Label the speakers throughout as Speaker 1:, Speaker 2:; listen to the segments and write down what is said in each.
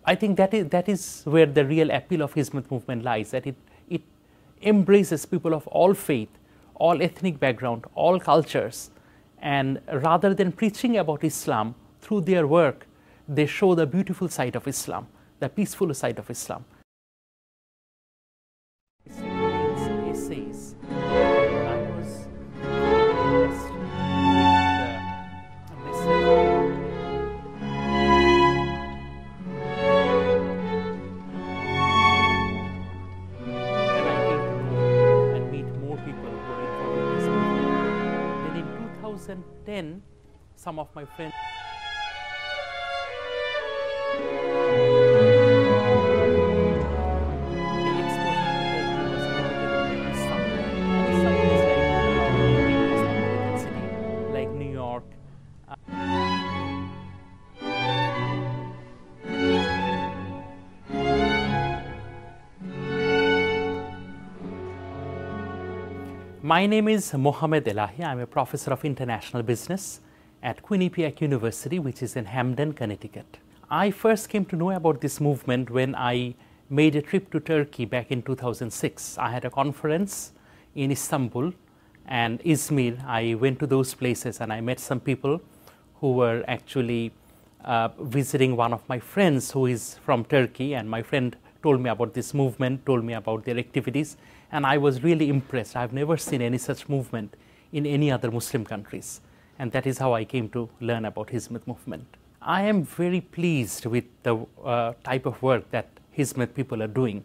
Speaker 1: I think that is where the real appeal of Hizmet movement lies, that it embraces people of all faith, all ethnic background, all cultures, and rather than preaching about Islam, through their work, they show the beautiful side of Islam, the peaceful side of Islam. Essays. I was impressed with the message. And I came to know and meet more people who are involved in this movement. Then in 2010, some of my friends My name is Mohammad Elahee. I'm a professor of international business at Quinnipiac University, which is in Hamden, Connecticut. I first came to know about this movement when I made a trip to Turkey back in 2006. I had a conference in Istanbul and Izmir. I went to those places and I met some people who were actually visiting one of my friends who is from Turkey, and my friend told me about this movement, told me about their activities, and I was really impressed. I've never seen any such movement in any other Muslim countries, and that is how I came to learn about Hizmet movement. I am very pleased with the type of work that Hizmet people are doing.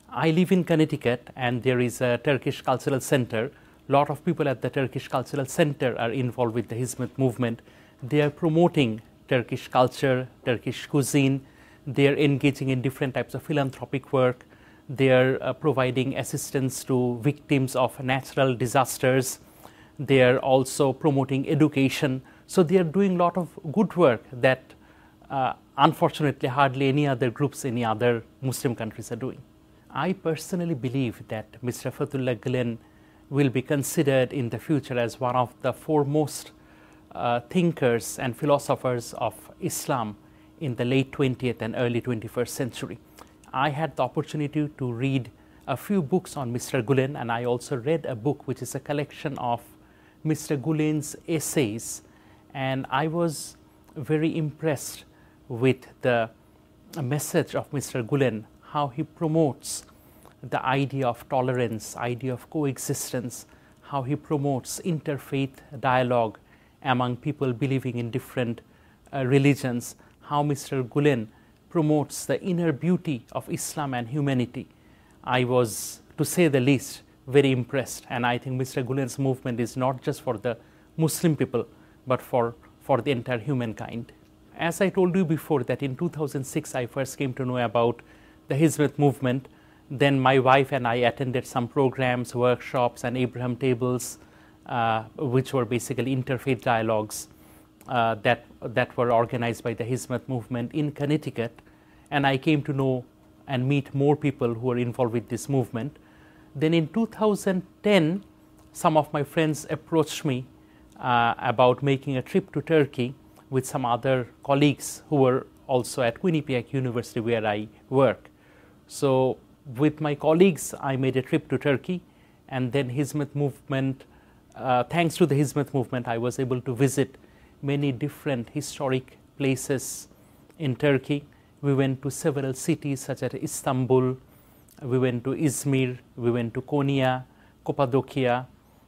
Speaker 1: I live in Connecticut, and there is a Turkish Cultural Center. A lot of people at the Turkish Cultural Center are involved with the Hizmet movement. They are promoting Turkish culture, Turkish cuisine. They are engaging in different types of philanthropic work. They are providing assistance to victims of natural disasters. They are also promoting education. So they are doing a lot of good work that unfortunately hardly any other groups, any other Muslim countries are doing. I personally believe that Mr. Fethullah Gulen will be considered in the future as one of the foremost thinkers and philosophers of Islam in the late 20th and early 21st century. I had the opportunity to read a few books on Mr. Gulen, and I also read a book which is a collection of Mr. Gulen's essays, and I was very impressed with the message of Mr. Gulen, how he promotes the idea of tolerance, idea of coexistence, how he promotes interfaith dialogue among people believing in different religions, how Mr. Gulen promotes the inner beauty of Islam and humanity. I was, to say the least, very impressed, and I think Mr. Gulen's movement is not just for the Muslim people, but for the entire humankind. As I told you before, that in 2006 I first came to know about the Hizmet movement. Then my wife and I attended some programs, workshops, and Abraham tables, which were basically interfaith dialogues that were organized by the Hizmet movement in Connecticut. And I came to know and meet more people who are involved with this movement. Then in 2010, some of my friends approached me about making a trip to Turkey with some other colleagues who were also at Quinnipiac University where I work. So with my colleagues, I made a trip to Turkey, and then Hizmet movement, thanks to the Hizmet movement, I was able to visit many different historic places in Turkey. We went to several cities such as Istanbul, we went to Izmir, we went to Konya, Cappadocia,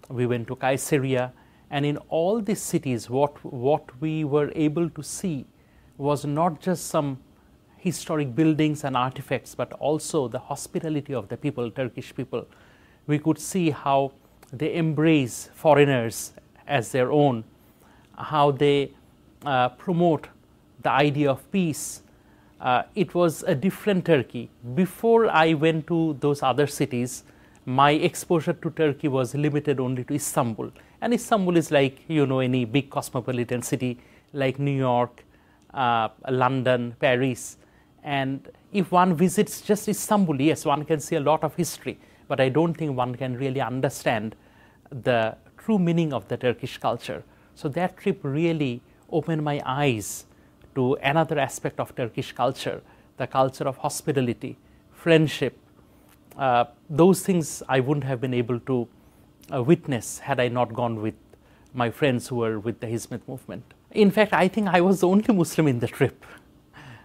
Speaker 1: we went to Caesarea, and in all these cities what we were able to see was not just some historic buildings and artifacts, but also the hospitality of the people, Turkish people. We could see how they embrace foreigners as their own, how they promote the idea of peace. It was a different Turkey. Before I went to those other cities, my exposure to Turkey was limited only to Istanbul. And Istanbul is like, you know, any big cosmopolitan city like New York, London, Paris. And if one visits just Istanbul, yes, one can see a lot of history, but I don't think one can really understand the true meaning of the Turkish culture. So that trip really opened my eyes to another aspect of Turkish culture, the culture of hospitality, friendship. Those things I wouldn't have been able to witness had I not gone with my friends who were with the Hizmet movement. In fact, I think I was the only Muslim in the trip.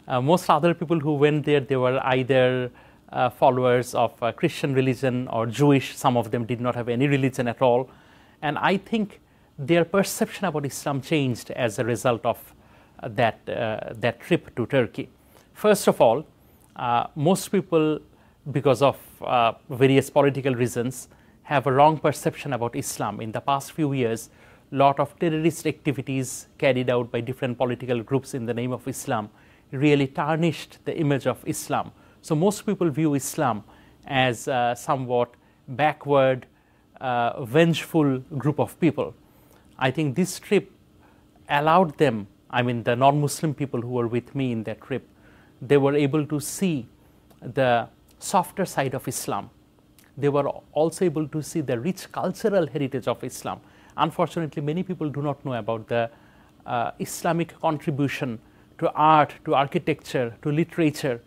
Speaker 1: Most other people who went there, they were either followers of Christian religion or Jewish. Some of them did not have any religion at all. And I think their perception about Islam changed as a result of that trip to Turkey. First of all, most people, because of various political reasons, have a wrong perception about Islam. In the past few years, a lot of terrorist activities carried out by different political groups in the name of Islam really tarnished the image of Islam. So most people view Islam as a somewhat backward, vengeful group of people. I think this trip allowed them, I mean the non-Muslim people who were with me in that trip, they were able to see the softer side of Islam. They were also able to see the rich cultural heritage of Islam. Unfortunately, many people do not know about the Islamic contribution to art, to architecture, to literature,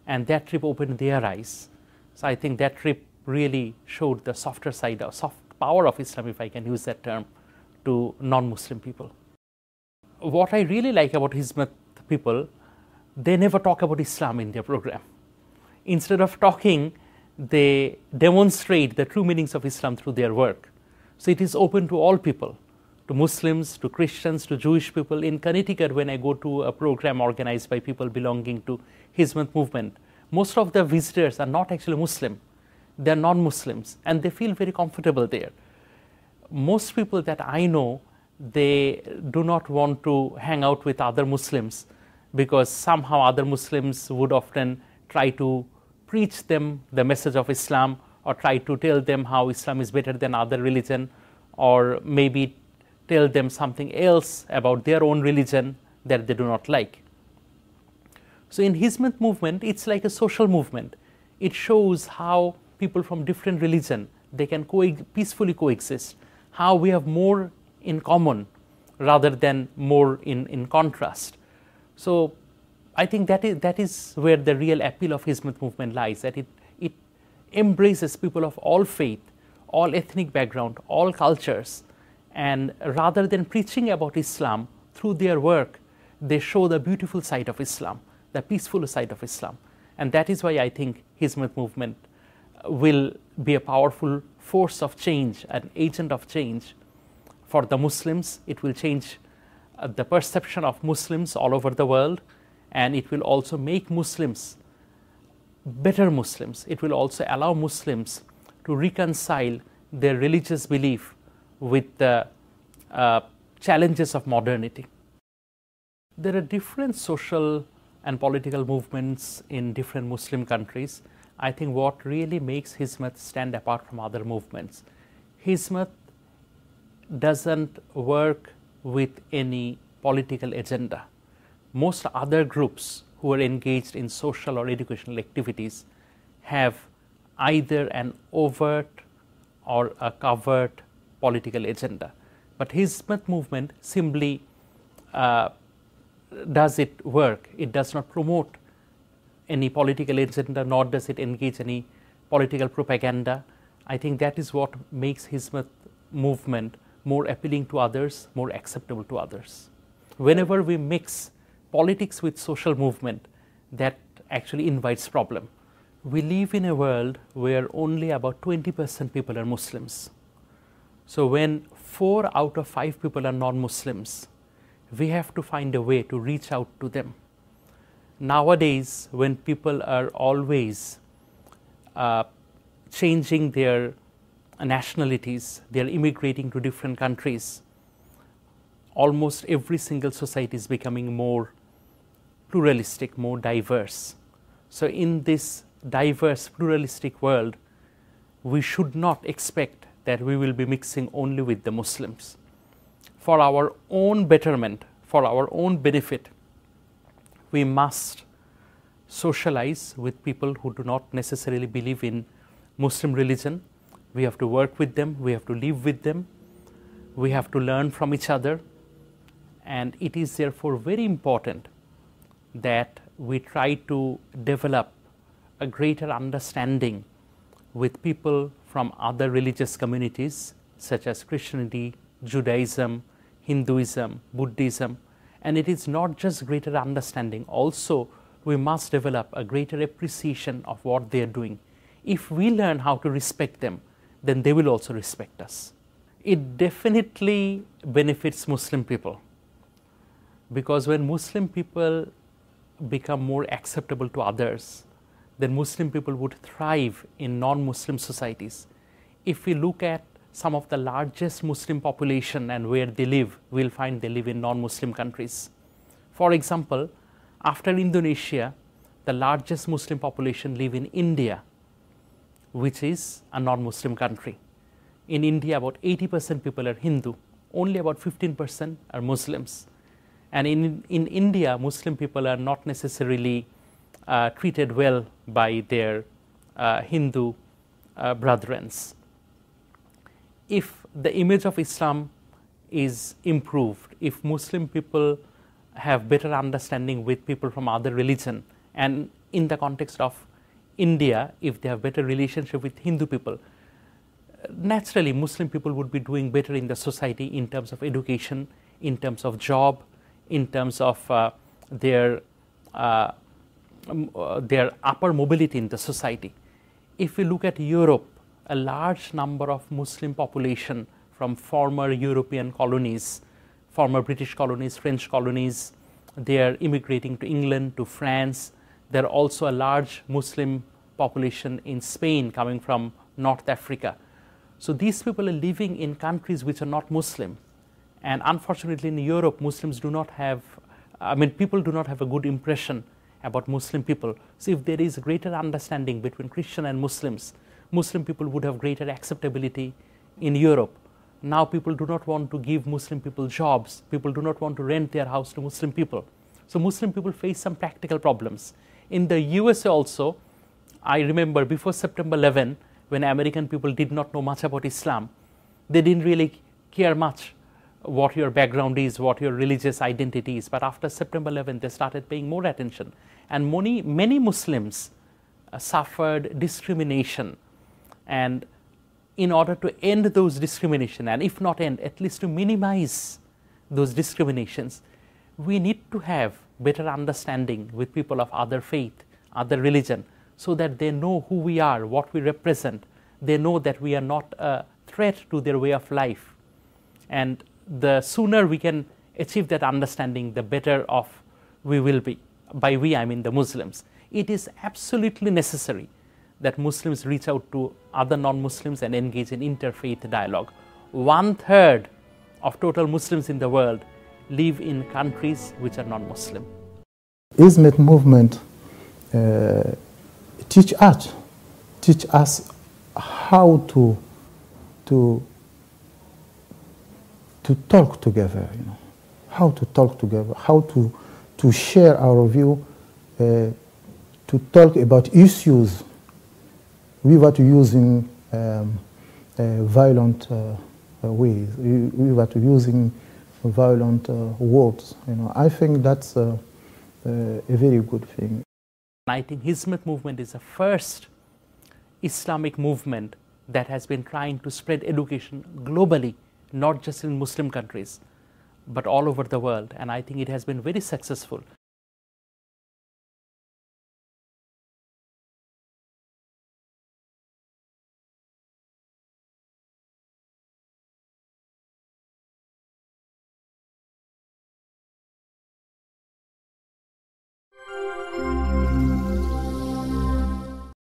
Speaker 1: and that trip opened their eyes. So I think that trip really showed the softer side, or soft power of Islam, if I can use that term, to non-Muslim people. What I really like about Hizmet people, they never talk about Islam in their program. Instead of talking, they demonstrate the true meanings of Islam through their work. So it is open to all people, to Muslims, to Christians, to Jewish people. In Connecticut, when I go to a program organized by people belonging to Hizmet movement, most of the visitors are not actually Muslim. They are non-Muslims, and they feel very comfortable there. Most people that I know, they do not want to hang out with other Muslims because somehow other Muslims would often try to preach them the message of Islam, or try to tell them how Islam is better than other religion, or maybe tell them something else about their own religion that they do not like. So in Hizmet movement, it's like a social movement. It shows how people from different religion, they can peacefully coexist, how we have more in common rather than more in contrast. So I think that is where the real appeal of Hizmet movement lies, that it embraces people of all faith, all ethnic background, all cultures, and rather than preaching about Islam, through their work, they show the beautiful side of Islam, the peaceful side of Islam. And that is why I think Hizmet movement will be a powerful force of change, an agent of change for the Muslims. It will change the perception of Muslims all over the world, and it will also make Muslims better Muslims. It will also allow Muslims to reconcile their religious belief with the challenges of modernity. There are different social and political movements in different Muslim countries. I think what really makes Hizmet stand apart from other movements, Hizmet doesn't work with any political agenda. Most other groups who are engaged in social or educational activities have either an overt or a covert political agenda. But Hizmet movement simply does it work. It does not promote any political agenda, nor does it engage any political propaganda. I think that is what makes Hizmet movement more appealing to others, more acceptable to others. Whenever we mix politics with social movement, that actually invites problem. We live in a world where only about 20% people are Muslims. So when 4 out of 5 people are non-Muslims, we have to find a way to reach out to them. Nowadays, when people are always changing their nationalities, they are immigrating to different countries, almost every single society is becoming more pluralistic, more diverse. So in this diverse, pluralistic world, we should not expect that we will be mixing only with the Muslims. For our own betterment, for our own benefit, we must socialize with people who do not necessarily believe in Muslim religion. We have to work with them, we have to live with them, we have to learn from each other, and it is therefore very important that we try to develop a greater understanding with people from other religious communities such as Christianity, Judaism, Hinduism, Buddhism, and it is not just greater understanding, also we must develop a greater appreciation of what they are doing. If we learn how to respect them, then they will also respect us. It definitely benefits Muslim people, because when Muslim people become more acceptable to others, then Muslim people would thrive in non-Muslim societies. If we look at some of the largest Muslim population and where they live, we'll find they live in non-Muslim countries. For example, after Indonesia, the largest Muslim population live in India, which is a non-Muslim country. In India, about 80% people are Hindu, only about 15% are Muslims. And in India, Muslim people are not necessarily treated well by their Hindu brethren. If the image of Islam is improved, if Muslim people have better understanding with people from other religion, and in the context of India, if they have better relationship with Hindu people, naturally Muslim people would be doing better in the society in terms of education, in terms of job, in terms of their upper mobility in the society. If we look at Europe, a large number of Muslim population from former European colonies, former British colonies, French colonies, they are immigrating to England, to France. There are also a large Muslim population in Spain coming from North Africa. So these people are living in countries which are not Muslim. And unfortunately in Europe, Muslims do not have, people do not have a good impression about Muslim people. So if there is greater understanding between Christian and Muslims, Muslim people would have greater acceptability in Europe. Now people do not want to give Muslim people jobs. People do not want to rent their house to Muslim people. So Muslim people face some practical problems. In the USA also, I remember before September 11, when American people did not know much about Islam, they didn't really care much what your background is, what your religious identity is. But after September 11, they started paying more attention. And many Muslims suffered discrimination. And in order to end those discrimination, and if not end, at least to minimize those discriminations, we need to have better understanding with people of other faith, other religion, so that they know who we are, what we represent. They know that we are not a threat to their way of life. And the sooner we can achieve that understanding, the better off we will be. By we, I mean the Muslims. It is absolutely necessary that Muslims reach out to other non-Muslims and engage in interfaith dialogue. 1/3 of total Muslims in the world live in countries which are non-Muslim.
Speaker 2: Hizmet movement teach us how to talk together, how to talk together, how to share our view, to talk about issues without using violent ways, without using violent words. I think that's a very good thing.
Speaker 1: I think Hizmet movement is the first Islamic movement that has been trying to spread education globally, not just in Muslim countries, but all over the world. And I think it has been very successful.